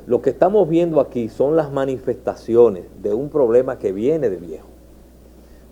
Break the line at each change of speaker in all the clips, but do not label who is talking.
Lo que estamos viendo aquí son las manifestaciones de un problema que viene de viejo,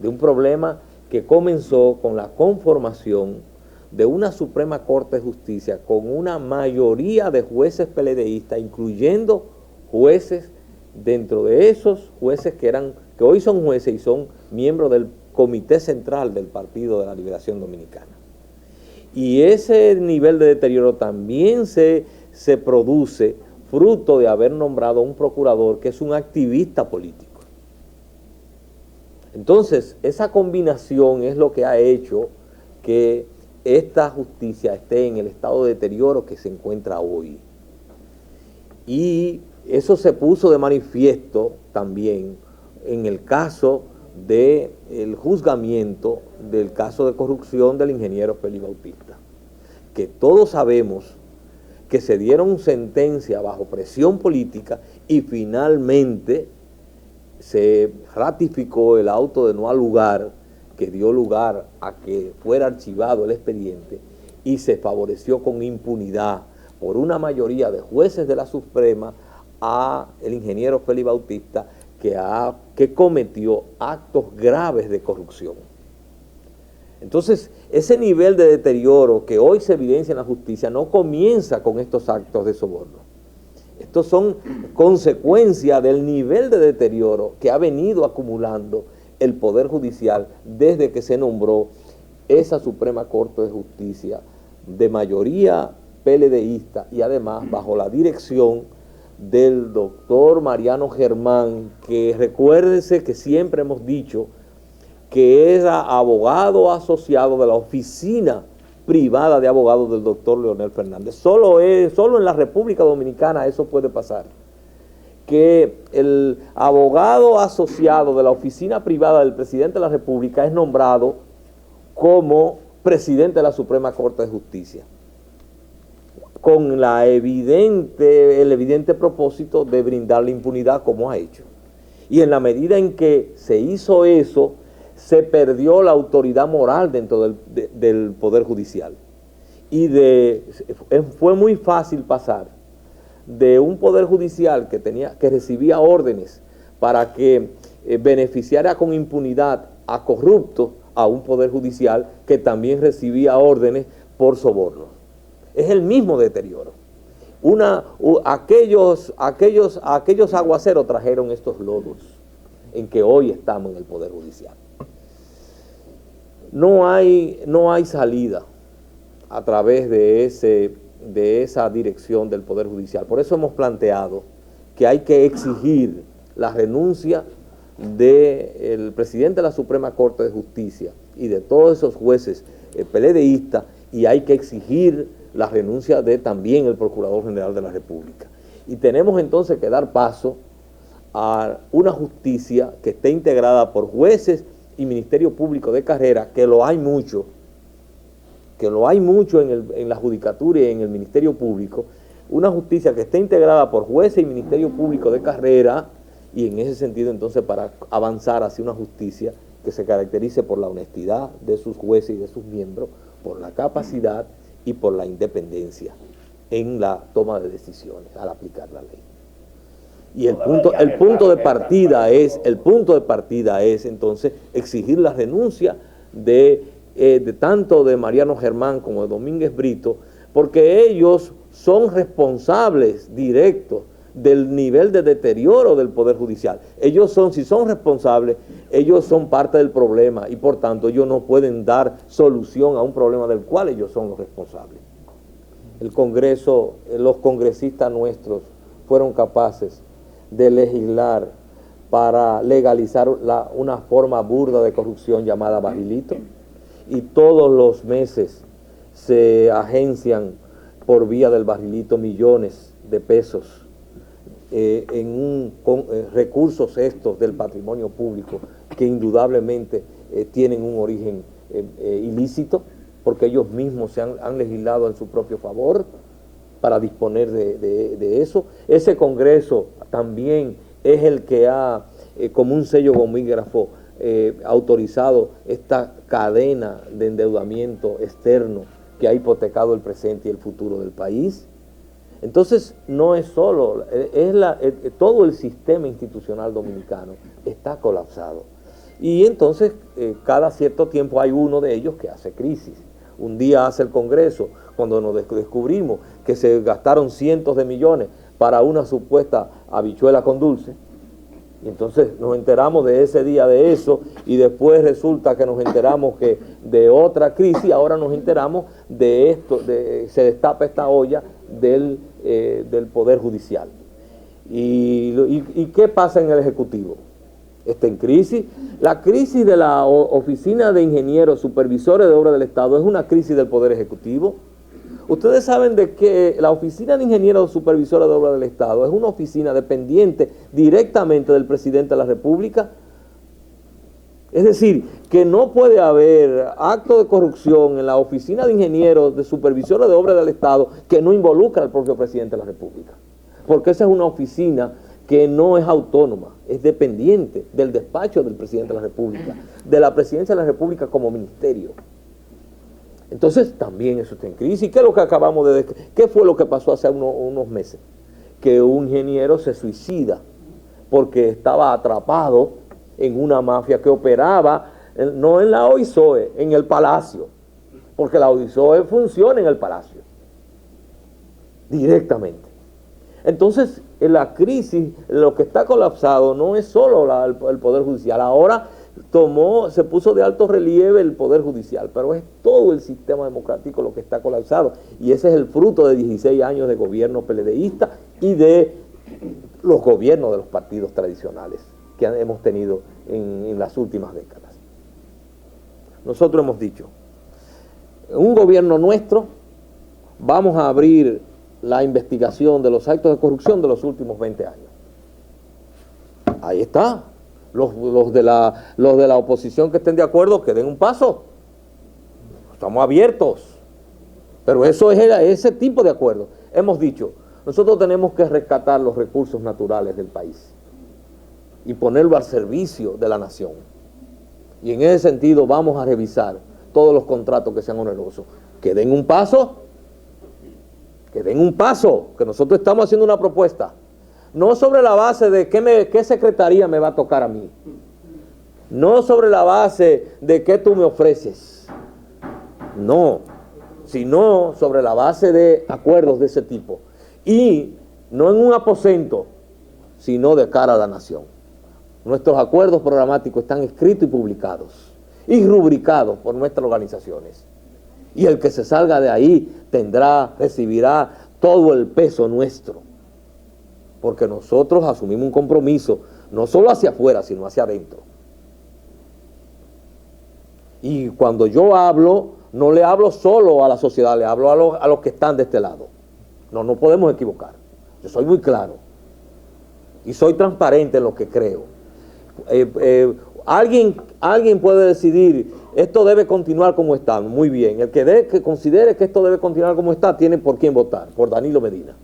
de un problema que comenzó con la conformación de una Suprema Corte de Justicia con una mayoría de jueces PLDistas, incluyendo jueces dentro de esos jueces que hoy son jueces y son miembros del Comité Central del Partido de la Liberación Dominicana. Y ese nivel de deterioro también se produce fruto de haber nombrado a un procurador que es un activista político. Entonces, esa combinación es lo que ha hecho que esta justicia esté en el estado de deterioro que se encuentra hoy. Y eso se puso de manifiesto también en el caso del juzgamiento del caso de corrupción del ingeniero Félix Bautista, que todos sabemos que se dieron sentencia bajo presión política y finalmente se ratificó el auto de no al lugar que dio lugar a que fuera archivado el expediente y se favoreció con impunidad por una mayoría de jueces de la Suprema a el ingeniero Félix Bautista que cometió actos graves de corrupción. Entonces, ese nivel de deterioro que hoy se evidencia en la justicia no comienza con estos actos de soborno. Estos son consecuencia del nivel de deterioro que ha venido acumulando el Poder Judicial desde que se nombró esa Suprema Corte de Justicia de mayoría PLDista y además bajo la dirección del doctor Mariano Germán, que recuérdense que siempre hemos dicho que era abogado asociado de la oficina privada de abogados del doctor Leonel Fernández. Solo en la República Dominicana eso puede pasar, que el abogado asociado de la oficina privada del presidente de la República es nombrado como presidente de la Suprema Corte de Justicia, con el evidente propósito de brindarle impunidad como ha hecho. Y en la medida en que se hizo eso, se perdió la autoridad moral dentro del Poder Judicial. Y fue muy fácil pasar de un Poder Judicial que recibía órdenes para que beneficiara con impunidad a corruptos, a un Poder Judicial que también recibía órdenes por soborno. Es el mismo deterioro. Aquellos aguaceros trajeron estos lodos en que hoy estamos en el Poder Judicial. No hay salida a través de esa dirección del Poder Judicial. Por eso hemos planteado que hay que exigir la renuncia del presidente de la Suprema Corte de Justicia y de todos esos jueces PLDistas, y hay que exigir la renuncia de también el Procurador General de la República. Y tenemos entonces que dar paso a una justicia que esté integrada por jueces y Ministerio Público de carrera, que lo hay mucho en la judicatura y en el Ministerio Público, una justicia que esté integrada por jueces y Ministerio Público de carrera, y en ese sentido entonces para avanzar hacia una justicia que se caracterice por la honestidad de sus jueces y de sus miembros, por la capacidad y por la independencia en la toma de decisiones al aplicar la ley. Y el punto de partida es entonces exigir la renuncia de tanto de Mariano Germán como de Domínguez Brito, porque ellos son responsables directos del nivel de deterioro del Poder Judicial. Si son responsables, ellos son parte del problema y por tanto ellos no pueden dar solución a un problema del cual ellos son los responsables. El Congreso, los congresistas nuestros fueron capaces de legislar para legalizar una forma burda de corrupción llamada barrilito, y todos los meses se agencian por vía del barrilito millones de pesos con recursos estos del patrimonio público que indudablemente tienen un origen ilícito, porque ellos mismos han legislado en su propio favor para disponer de eso. Ese Congreso también es el que ha, como un sello gomígrafo, autorizado esta cadena de endeudamiento externo que ha hipotecado el presente y el futuro del país. Entonces, no es solo, todo el sistema institucional dominicano está colapsado. Y entonces, cada cierto tiempo hay uno de ellos que hace crisis. Un día hace el Congreso, cuando nos descubrimos que se gastaron cientos de millones para una supuesta habichuela con dulce, y entonces nos enteramos de ese día de eso, y después resulta que nos enteramos que de otra crisis, ahora nos enteramos de esto, se destapa esta olla del Poder Judicial. ¿Y qué pasa en el Ejecutivo? Está en crisis. La crisis de la Oficina de Ingenieros Supervisores de Obras del Estado es una crisis del Poder Ejecutivo. Ustedes saben de que la Oficina de Ingenieros Supervisores de Obras del Estado es una oficina dependiente directamente del Presidente de la República. Es decir, que no puede haber acto de corrupción en la Oficina de Ingenieros de Supervisores de Obras del Estado que no involucra al propio Presidente de la República. Porque esa es una oficina que no es autónoma, es dependiente del despacho del Presidente de la República, de la Presidencia de la República como ministerio. Entonces, también eso está en crisis. ¿Qué es lo que acabamos de decir? ¿Qué fue lo que pasó hace unos meses? Que un ingeniero se suicida porque estaba atrapado en una mafia que operaba, no en la OISOE, en el Palacio, porque la OISOE funciona en el Palacio, directamente. Entonces, en la crisis, lo que está colapsado no es solo el Poder Judicial, ahora se puso de alto relieve el Poder Judicial, pero es todo el sistema democrático lo que está colapsado, y ese es el fruto de 16 años de gobierno PLDista y de los gobiernos de los partidos tradicionales que hemos tenido en las últimas décadas. Nosotros hemos dicho, en un gobierno nuestro vamos a abrir la investigación de los actos de corrupción de los últimos 20 años. Ahí está. Los de la oposición que estén de acuerdo, que den un paso. Estamos abiertos. Pero eso es ese tipo de acuerdo. Hemos dicho, nosotros tenemos que rescatar los recursos naturales del país y ponerlo al servicio de la nación. Y en ese sentido vamos a revisar todos los contratos que sean onerosos. Que den un paso. Que den un paso, que nosotros estamos haciendo una propuesta. No sobre la base de qué secretaría me va a tocar a mí. No sobre la base de qué tú me ofreces. No, sino sobre la base de acuerdos de ese tipo. Y no en un aposento, sino de cara a la nación. Nuestros acuerdos programáticos están escritos y publicados y rubricados por nuestras organizaciones. Y el que se salga de ahí recibirá todo el peso nuestro. Porque nosotros asumimos un compromiso, no solo hacia afuera, sino hacia adentro. Y cuando yo hablo, no le hablo solo a la sociedad, le hablo a los que están de este lado. No podemos equivocar. Yo soy muy claro. Y soy transparente en lo que creo. Alguien puede decidir, esto debe continuar como está, muy bien. El que considere que esto debe continuar como está, tiene por quién votar, por Danilo Medina.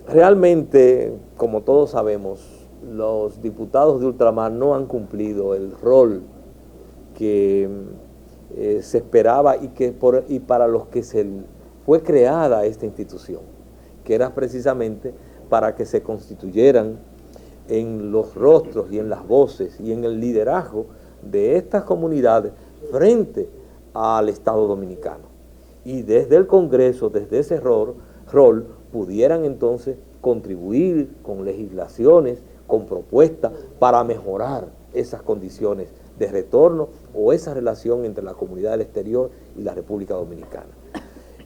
Realmente, como todos sabemos, los diputados de ultramar no han cumplido el rol que se esperaba y para los que fue creada esta institución, que era precisamente para que se constituyeran en los rostros y en las voces y en el liderazgo de estas comunidades frente al Estado Dominicano. Y desde el Congreso, desde ese rol, pudieran entonces contribuir con legislaciones, con propuestas para mejorar esas condiciones de retorno o esa relación entre la comunidad del exterior y la República Dominicana.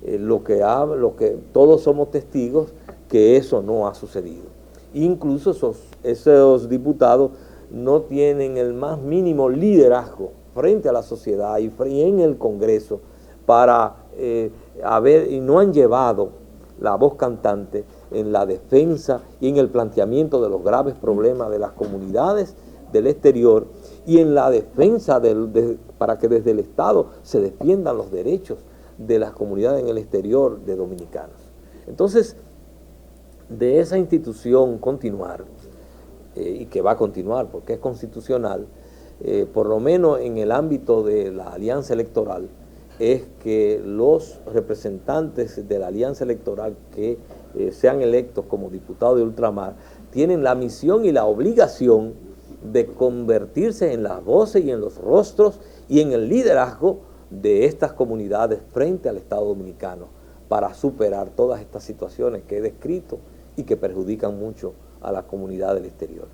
Lo que todos somos testigos que eso no ha sucedido. Incluso esos diputados no tienen el más mínimo liderazgo frente a la sociedad y en el Congreso y no han llevado la voz cantante en la defensa y en el planteamiento de los graves problemas de las comunidades del exterior y en la defensa para que desde el Estado se defiendan los derechos de las comunidades en el exterior de dominicanos. Entonces, de esa institución continuar, y que va a continuar porque es constitucional, por lo menos en el ámbito de la alianza electoral, es que los representantes de la alianza electoral que sean electos como diputados de ultramar tienen la misión y la obligación de convertirse en las voces y en los rostros y en el liderazgo de estas comunidades frente al Estado Dominicano para superar todas estas situaciones que he descrito y que perjudican mucho a la comunidad del exterior.